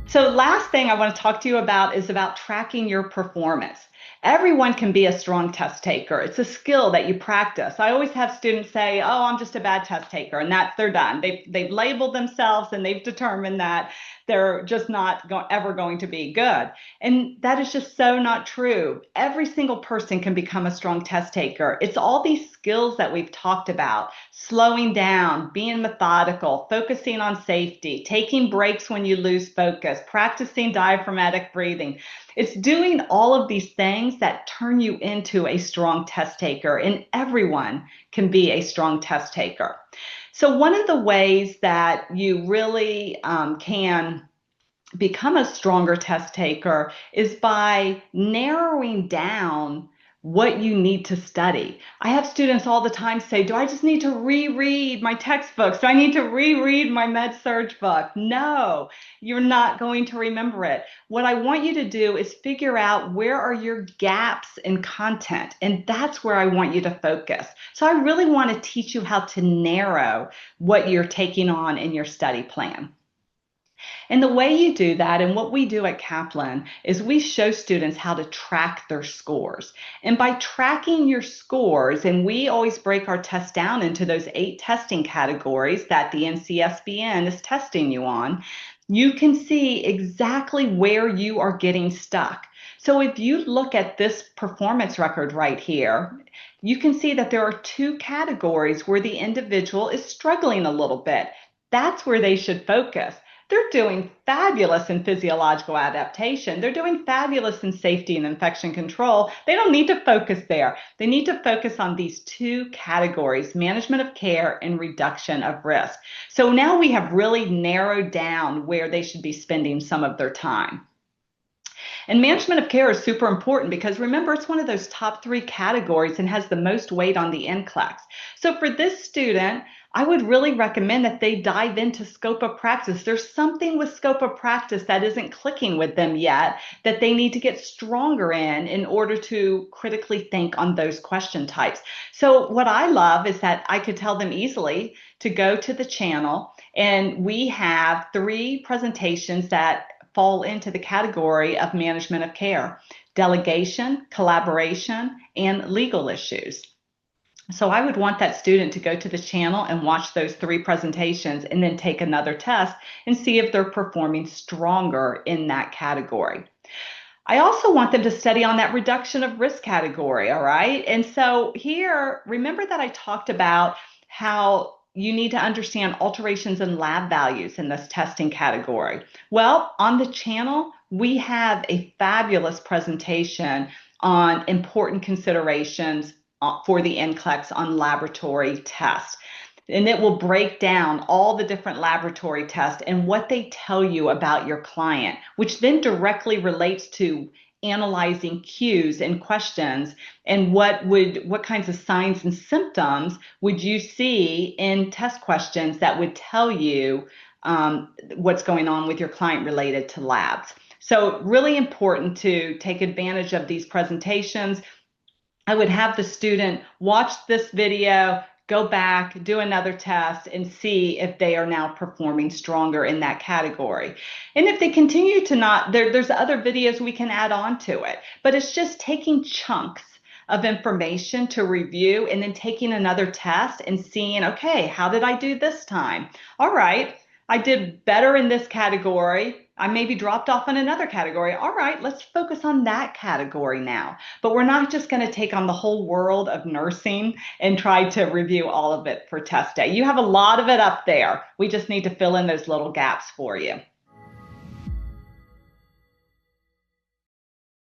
So last thing I want to talk to you about is about tracking your performance. Everyone can be a strong test taker. It's a skill that you practice. I always have students say, "Oh, I'm just a bad test taker," and that they're done. They've labeled themselves and they've determined that they're just not ever going to be good. And that is just so not true. Every single person can become a strong test taker. It's all these skills that we've talked about: slowing down, being methodical, focusing on safety, taking breaks when you lose focus, practicing diaphragmatic breathing. It's doing all of these things that turn you into a strong test taker, and everyone can be a strong test taker. So, one of the ways that you really can become a stronger test taker is by narrowing down what you need to study. I have students all the time say, "Do I just need to reread my textbooks? Do I need to reread my med surg book?" No, you're not going to remember it. What I want you to do is figure out where are your gaps in content, and that's where I want you to focus. So I really want to teach you how to narrow what you're taking on in your study plan. And the way you do that, and what we do at Kaplan, is we show students how to track their scores. And by tracking your scores, and we always break our tests down into those 8 testing categories that the NCSBN is testing you on, you can see exactly where you are getting stuck. So if you look at this performance record right here, you can see that there are 2 categories where the individual is struggling a little bit. That's where they should focus. They're doing fabulous in physiological adaptation. They're doing fabulous in safety and infection control. They don't need to focus there. They need to focus on these 2 categories: management of care and reduction of risk. So now we have really narrowed down where they should be spending some of their time. And management of care is super important because remember, it's one of those top 3 categories and has the most weight on the NCLEX. So for this student, I would really recommend that they dive into scope of practice. There's something with scope of practice that isn't clicking with them yet that they need to get stronger in order to critically think on those question types. So what I love is that I could tell them easily to go to the channel, and we have 3 presentations that fall into the category of management of care: delegation, collaboration, and legal issues. So I would want that student to go to the channel and watch those 3 presentations and then take another test and see if they're performing stronger in that category. I also want them to study on that reduction of risk category, all right? And so here, remember that I talked about how you need to understand alterations in lab values in this testing category. Well, on the channel, we have a fabulous presentation on important considerations for the NCLEX on laboratory tests. And it will break down all the different laboratory tests and what they tell you about your client, which then directly relates to analyzing cues and questions, and what kinds of signs and symptoms would you see in test questions that would tell you what's going on with your client related to labs. So really important to take advantage of these presentations. I would have the student watch this video, go back, do another test, and see if they are now performing stronger in that category. And if they continue to not, there's other videos we can add on to it. But it's just taking chunks of information to review and then taking another test and seeing, okay, how did I do this time? All right, I did better in this category. I maybe dropped off in another category. All right, let's focus on that category now. But we're not just going to take on the whole world of nursing and try to review all of it for test day. You have a lot of it up there. We just need to fill in those little gaps for you.